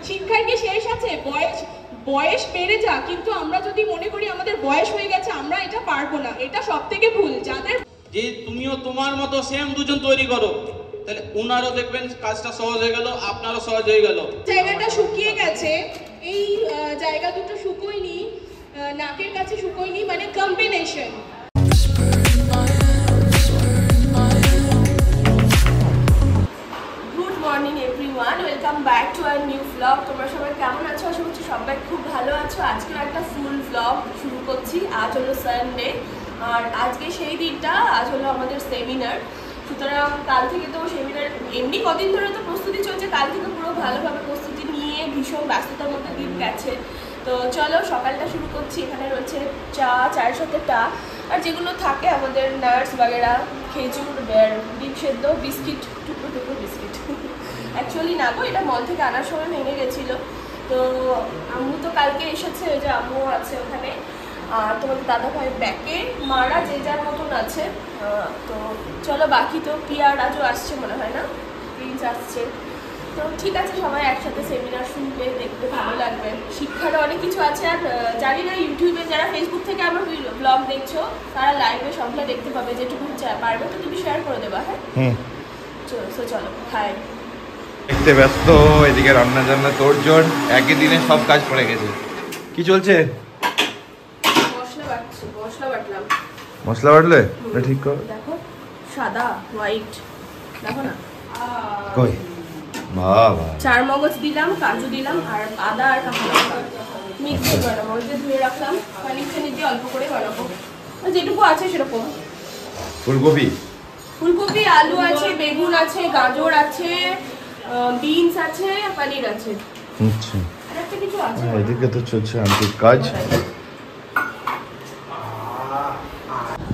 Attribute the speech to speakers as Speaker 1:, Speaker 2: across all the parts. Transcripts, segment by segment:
Speaker 1: শিক্ষার কি শেষ আছে? বয়স বেড়ে যা, কিন্তু আমরা যদি মনে করি আমাদের বয়স হয়ে গেছে আমরা এটা পারবো না, এটা সবথেকে ভুল। যাদের
Speaker 2: যে তুমিও তোমার মতো সেম দুজন তৈরি করো, তাহলে ওনারও দেখবেন কাজটা সহজ হয়ে গেল, আপনারও সহজ হয়ে গেল।
Speaker 1: জায়গাটা শুকিয়ে গেছে, এই জায়গা দুটো শুকোয়নি, নাকের কাছে শুকোয়নি, মানে combination.
Speaker 3: Good morning everyone, welcome back to our new vlog. তোমরা সবাই কেমন আছো? আশা করছি সবাই খুব ভালো আছো। আজকে একটা ফুল ভ্লগ শুরু করছি। আজ হলো সানডে, আর আজকে সেই দিনটা, আজ হলো আমাদের সেমিনার। সুতরাং কাল থেকে তো সেমিনার, এমনি কদিন ধরে তো প্রস্তুতি চলছে, কাল থেকে পুরো ভালোভাবে প্রস্তুতি নিয়ে ভীষণ ব্যস্ততার মধ্যে দিন গেছে। তো চলো সকালটা শুরু করছি। এখানে রয়েছে চা, চায়ের সাথে টা, আর যেগুলো থাকে আমাদের নাটস বাগেরা, খেজুর, ডিম সেদ্ধ, বিস্কিট, টুকরো টুকরো বিস্কিট। অ্যাকচুয়ালি না গো, এটা মল থেকে আনার সময় ভেঙে গেছিলো। তো আম্মু তো কালকে এসেছে, ওই যে আম্মু আছে ওখানে, আর তোমাদের দাদা ভাই ব্যাকে, মারা যে যার মতন আছে। তো চলো, বাকি তো পিয়ার আজও আসছে মনে হয়, না প্রিন্স আসছে। তো ঠিক আছে, সবাই একসাথে সেমিনার শুনবে, দেখতে ভালো লাগবে। শিক্ষারও অনেক কিছু আছে। আর জানি না ইউটিউবে যারা ফেসবুক থেকে আমার ব্লগ দেখছো তারা লাইভে সবটা দেখতে পাবে, যেটুকু পারবে তো তুমি শেয়ার করে দেবা। হ্যাঁ চলো হাই।
Speaker 4: দেখতে ব্যস্ত, এদিকে রান্না জান্না তোড়জোড়, একই দিনে সব কাজ পড়ে গেছে। কি চলছে?
Speaker 3: মশলা বাটলাম।
Speaker 4: মশলা বাটলে? ঠিক কর।
Speaker 3: দেখো সাদা হোয়াইট, দেখো না।
Speaker 4: কই বাবা,
Speaker 3: চার মগজ দিলাম, কাজু দিলাম, আর আদা আর কাঁচা লঙ্কা মিক্স করে বানাবো। ওই যে ধুয়ে রাখলাম, পানি ছেনে দিয়ে অল্প করে বানাবো, যেটুকু আছে সেরকম। ফুলকপি, আলু আছে, বেগুন আছে, গাজর আছে, বিনস আছে, পনির আছে।
Speaker 4: আচ্ছা,
Speaker 3: আর একটা কিছু আছে।
Speaker 4: এদিকে তো চলছে আন্টির কাজ।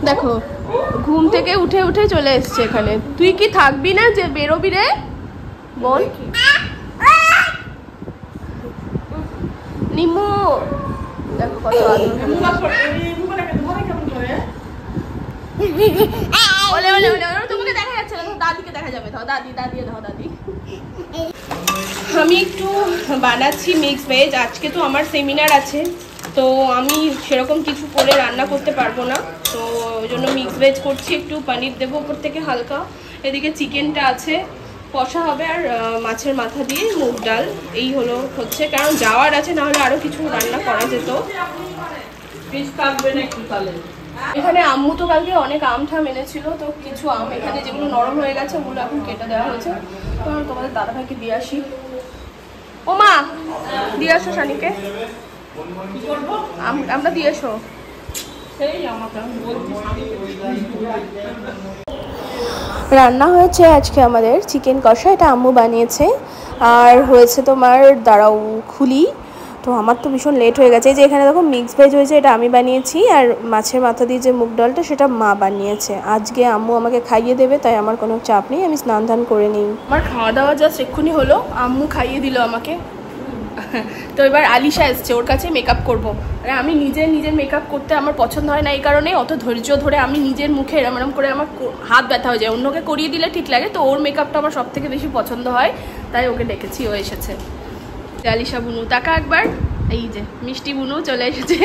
Speaker 3: দেখো ঘুম থেকে উঠে উঠে চলে এসছে এখানে। তুই কি থাকবি না, যে বেরোবি রে বল? নিমু দেখো কত আদর। তোমাকে দেখা যাচ্ছে না, দাদিকে দেখা যাবে। দাদি দাদি।
Speaker 1: আমি একটু বানাচ্ছি মিক্স ভেজ। আজকে তো আমার সেমিনার আছে, তো আমি সেরকম কিছু করে রান্না করতে পারবো না, তো ওই জন্য মিক্স ভেজ করছি। একটু পনির দেবো উপর থেকে হালকা, এদিকে চিকেনটা আছে, কষা হবে, আর মাছের মাথা দিয়ে মুগ ডাল। এই হচ্ছে, কারণ যাওয়ার আছে, না হলে আরও কিছু রান্না করা যেত। এখানে আম্মু তো কালকে অনেক আম ঠাম এনেছিল, তো কিছু আম এখানে যেগুলো নরম হয়ে গেছে ওগুলো এখন কেটে দেওয়া হয়েছে। তো তোমাদের দাদাভাইকে দিয়ে আসি। ও মা, দিয়ে আসো শানিকে, আমরা দিয়ে এসো। রান্না হয়েছে আজকে আমাদের চিকেন কষা, এটা আম্মু বানিয়েছে। আর হয়েছে তোমার, দাঁড়াও খুলি, তো আমার তো ভীষণ লেট হয়ে গেছে। এই যে এখানে দেখো মিক্স ভেজ হয়েছে, এটা আমি বানিয়েছি। আর মাছের মাথা দিয়ে যে মুগ ডালটা, সেটা মা বানিয়েছে। আজকে আম্মু আমাকে খাইয়ে দেবে, তাই আমার কোনো চাপ নেই, আমি স্নান ধান করে নিই। আমার খাওয়া দাওয়া জাস্ট এক্ষুনি হলো, আম্মু খাইয়ে দিল আমাকে। তো এবার আলিশা এসছে, ওর কাছে মেকআপ করবো। আর আমি নিজের মেকআপ করতে আমার পছন্দ হয় না, এই কারণে অত ধৈর্য ধরে আমি নিজের মুখে এরম করে আমার হাত ব্যথা হয়ে যায়। অন্যকে করিয়ে দিলে ঠিক লাগে, তো ওর মেকআপটা আমার সব থেকে বেশি পছন্দ হয়, তাই ওকে ডেকেছি, ও এসেছে। আলিশা বুনু, তাকা একবার, এই যে মিষ্টি বুনু চলে এসেছে।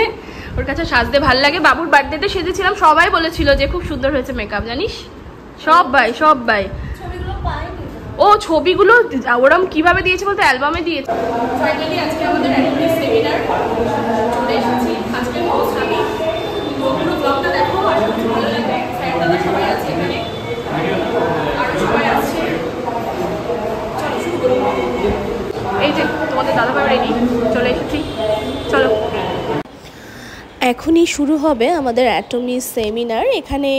Speaker 1: ওর কাছে সাজতে ভাল লাগে। বাবুর বার্থডেতে সেজেছিলাম, সবাই বলেছিল যে খুব সুন্দর হয়েছে মেকআপ, জানিস? সবাই। ও ছবিগুলো ওরম কিভাবে দিয়েছে বলতে, অ্যালবামে দিয়েছে। ফাইনালি আজকে আমাদের অ্যাক্টিভিটি সেমিনার চলে এসেছি। আজকে আমি পুরো ব্লগটা দেখো, আর ভালো লাগবে। স্যার দাদা সবাই আছে এখানে, আরও সবাই আছে। চলো শুরু করি। এই যে তোমাদের দাদাভাই রেডি, চলে এসেছি, চলো। এখনই শুরু হবে আমাদের অ্যাটমি সেমিনার। এখানে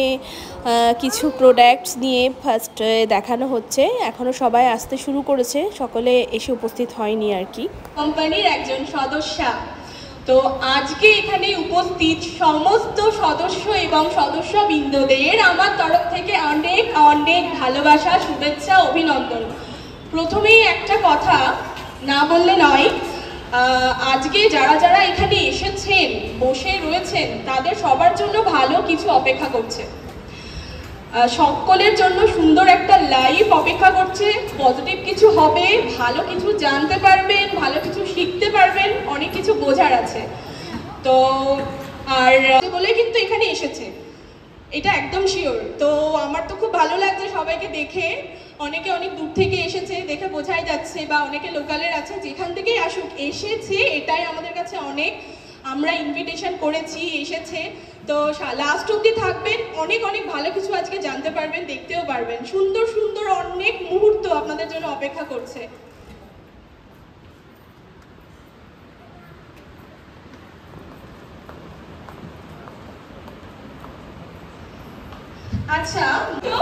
Speaker 1: কিছু প্রোডাক্টস নিয়ে ফার্স্ট দেখানো হচ্ছে। এখনও সবাই আসতে শুরু করেছে, সকলে এসে উপস্থিত হয়নি আর কি। কোম্পানির একজন সদস্যা, তো আজকে এখানে উপস্থিত সমস্ত সদস্য এবং সদস্যবৃন্দদের আমার তরফ থেকে অনেক অনেক ভালোবাসা, শুভেচ্ছা, অভিনন্দন। প্রথমেই একটা কথা না বললে নয়, আজকে যারা এখানে এসেছেন, বসে রয়েছেন, তাদের সবার জন্য ভালো কিছু অপেক্ষা করছে।
Speaker 3: সকলের জন্য সুন্দর একটা লাইফ অপেক্ষা করছে। পজিটিভ কিছু হবে, ভালো কিছু জানতে পারবেন, ভালো কিছু শিখতে পারবেন, অনেক কিছু বোঝার আছে। তো আর বলে কিন্তু এখানে এসেছে, এটা একদম শিওর। তো আমার তো খুব ভালো লাগছে সবাইকে দেখে। অনেকে অনেক দূর থেকে এসেছে, দেখে বোঝাই যাচ্ছে, বা অনেকে লোকালের আছে, যেখান থেকেই আসুক এসেছে, এটাই আমাদের কাছে অনেক। আমরা ইনভিটেশন করেছি, এসেছে। তো লাস্ট অবধি থাকবেন, অনেক অনেক ভালো কিছু আজকে জানতে পারবেন, দেখতেও পারবেন। সুন্দর সুন্দর অনেক মুহূর্ত আপনাদের জন্য অপেক্ষা করছে। আচ্ছা, তো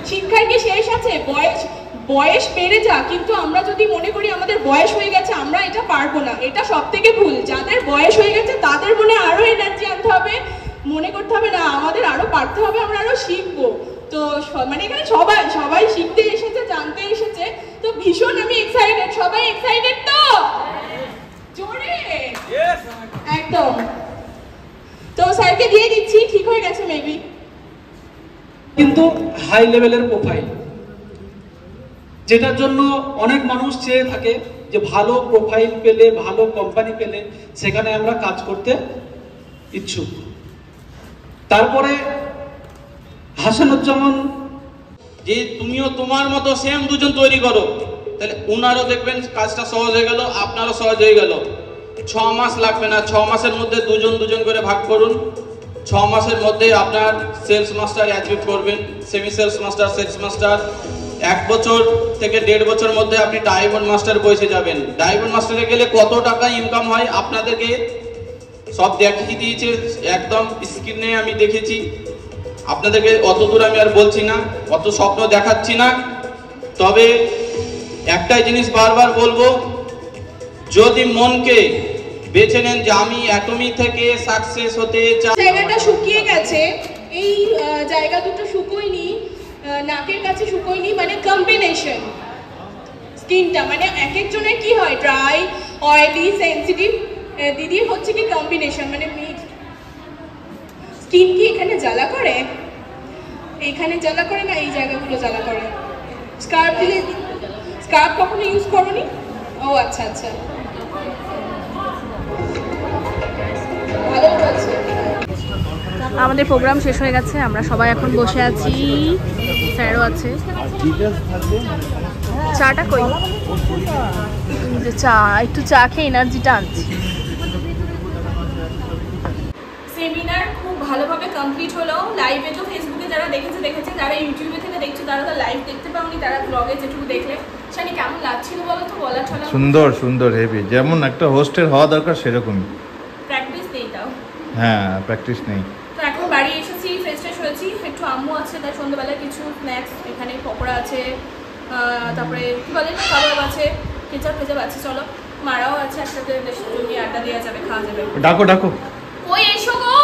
Speaker 3: শিক্ষার কি শেষ আছে? বয়স বেড়ে যা, কিন্তু আমরা যদি মনে করি আমাদের বয়স হয়ে গেছে, আমরা এটা পারবো না, এটা সব থেকে ভুল। যাদের বয়স হয়ে গেছে তাদের মনে আরো এনার্জি আনতে হবে, মনে করতে হবে না আমাদের আরো পারতে হবে, আমরা আরো শিখবো। তো মানে এখানে সবাই শিখতে এসেছে, জানতে এসেছে। তো ভীষণ আমি এক্সাইটেড। সবাই এক্সাইটেড তো? জোরে একদম। তো স্যারকে দিয়ে দিচ্ছি, ঠিক হয়ে গেছে মেবি।
Speaker 5: কিন্তু হাই লেভেলের প্রোফাইল, যেটার জন্য অনেক মানুষ চেয়ে থাকে যে ভালো প্রোফাইল পেলে, ভালো কোম্পানি পেলে সেখানে আমরা কাজ করতে ইচ্ছুক। তারপরে হাসানুজ্জামান
Speaker 2: যে তুমিও তোমার মতো সেম দুজন তৈরি করো, তাহলে উনারও দেখবেন কাজটা সহজ হয়ে গেল, আপনারও সহজ হয়ে গেল। 6 মাস লাগবে না, 6 মাসের মধ্যে দুজন করে ভাগ করুন। 6 মাসের মধ্যে আপনার সেলস মাস্টার অ্যাচিভ করবেন, semi sales master, sales master. 1 বছর থেকে 1.5 বছর মধ্যে আপনি ডায়মন্ড মাস্টার পৌঁছে যাবেন। ডায়মন্ড মাস্টারে গেলে কত টাকা ইনকাম হয় আপনাদেরকে সব দেখিয়ে দিয়েছে, একদম স্ক্রিনে আমি দেখেছি। আপনাদেরকে অত দূর আমি আর বলছি না, অত স্বপ্ন দেখাচ্ছি না। তবে একটাই জিনিস বারবার বলবো, যদি মনকে বেছে নেন যে আমি অ্যাটমি থেকে সাকসেস হতে চাই।
Speaker 3: জায়গাটা শুকিয়ে গেছে, এই জায়গা দুটো শুকোয়নি, নাকের কাছে শুকোয়নি, মানে কম্বিনেশন স্কিনটা, মানে এক একজনের কি হয়, ড্রাই, অয়েলি, সেন্সিটিভ। দিদির হচ্ছে কি কম্বিনেশন, মানে মিক্স। স্কিন কি এখানে জ্বালা করে? এখানে জ্বালা করে না, এই জায়গাগুলো জ্বালা করে। স্কার্ফ দিলে, স্কার্ফ কখনো ইউজ করোনি? ও আচ্ছা আচ্ছা, ভালো আছে।
Speaker 1: আমাদের প্রোগ্রাম শেষ হয়ে গেছে, আমরা সবাই এখন বসে আছি, স্যারও আছে। চাটা কই? যে চা, একটু চা খেয়ে এনার্জিটা আনছি।
Speaker 3: সেমিনার খুব ভালোভাবে কমপ্লিট হলো। লাইভে তো ফেসবুকে যারা দেখেছে, যারা ইউটিউবে থেকে দেখছে তারা তো লাইভ দেখতে পাওনি, তারা ব্লগে যেটুকু দেখলে। শানি কেমন লাগছিল বলো তো? বলা ছলা
Speaker 4: সুন্দর হেভি, যেমন একটা হোস্টের হওয়া দরকার সেরকমই।
Speaker 3: প্র্যাকটিস নেই তাও।
Speaker 4: হ্যাঁ, প্র্যাকটিস নেই।
Speaker 3: তো এখন বাড়ি এসেছি, ফ্রেশ হয়েছি, একটু আম্মু আছে, তাই সন্ধ্যাবেলায় কিছু স্ন্যাক্স, এখানে পকোড়া আছে, তারপরে কি বলে না, কাবাব আছে, কেচাপ আছে। চলো, মারাও আছে, একসাথে জমি আড্ডা দেওয়া যাবে, খাওয়া যাবে।
Speaker 4: ডাকো
Speaker 3: ওই এসো গো,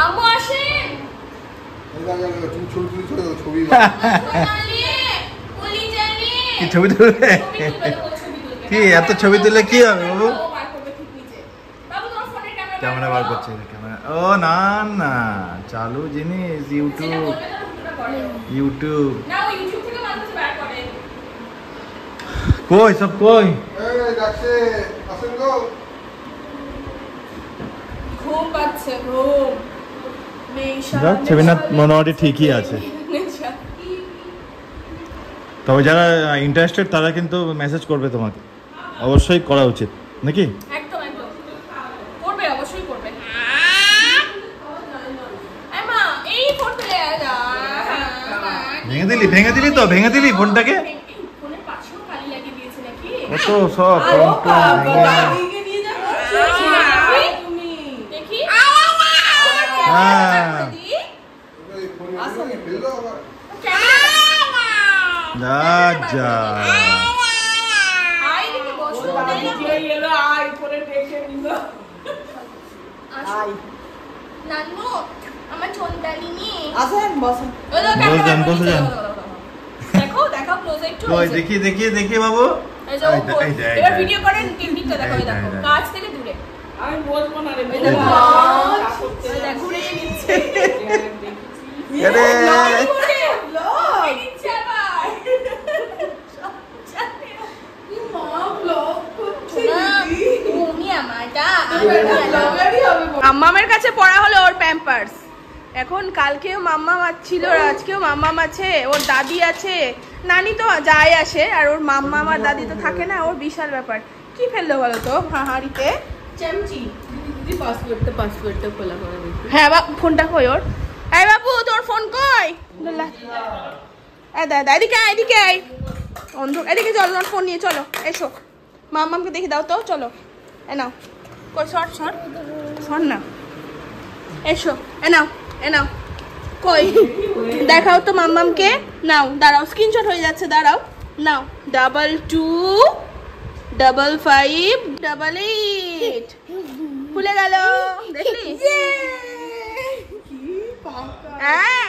Speaker 3: আম্মু আসেন।
Speaker 4: কি ছবি তুলবে? কি এত ছবি তুললে কি হবে বাবু? ক্যামেরা বার করছে, ক্যামেরা। ও না না, চালু জিনিস, ইউটিউব। কই সব কই?
Speaker 3: ঘুম পাচ্ছে, ঘুম।
Speaker 4: ছবিটা মোটামুটি ঠিকই আছে। তবে যারা ইন্টারেস্টেড তারা কিন্তু মেসেজ করবে তোমাকে, অবশ্যই করা উচিত নাকি?
Speaker 3: একদম করবে, অবশ্যই করবে। এই ফোনটা
Speaker 4: ভেঙে দিলি ফোনটাকে।
Speaker 3: ফোনের পাশেও কালি লাগিয়ে দিয়েছে নাকি?
Speaker 4: কত সব
Speaker 3: দেখি।
Speaker 4: যা
Speaker 3: নানু আমার চন্দালিনী
Speaker 1: আসেন বসেন।
Speaker 4: বসে যান।
Speaker 3: দেখো ক্লোজ একটু।
Speaker 4: দেখি বাবু।
Speaker 3: এবার ভিডিও করেন, টেকনিকটা দেখো। দেখো কাছ থেকে দূরে।
Speaker 1: আমি বলবো না রে,
Speaker 3: ঘুরে নিচ্ছে।
Speaker 4: এরে
Speaker 1: মাম্মামের কাছে পড়া হলো ওর প্যাম্পার্স। এখন কালকেও মাম্মাম ছিল, আজকেও মাম্মাম আছে, ওর দাদি আছে, নানি তো যায় আসে, আর ওর মাম্মাম আর দাদি তো থাকে না, ওর বিশাল ব্যাপার। কি ফেললো বলো তো হাঁড়িতে?
Speaker 3: চামচি। দিদি পাসওয়ার্ডটা খোলা করে দিই।
Speaker 1: হ্যাঁ ফোনটা কই ওর? এই বাবু তোর ফোন কই? এদিকে এদিকে এদিকে চলো, তোমার ফোন নিয়ে চলো, এসো মাম্মামকে দেখে দাও তো, চলো এ নাও, কই সর না, এসো এ নাও কই দেখাও তো মাম্মামকে, নাও দাঁড়াও, স্ক্রিনশট হয়ে যাচ্ছে, দাঁড়াও, নাও 225588 খুলে গেল, দেখলি? হ্যাঁ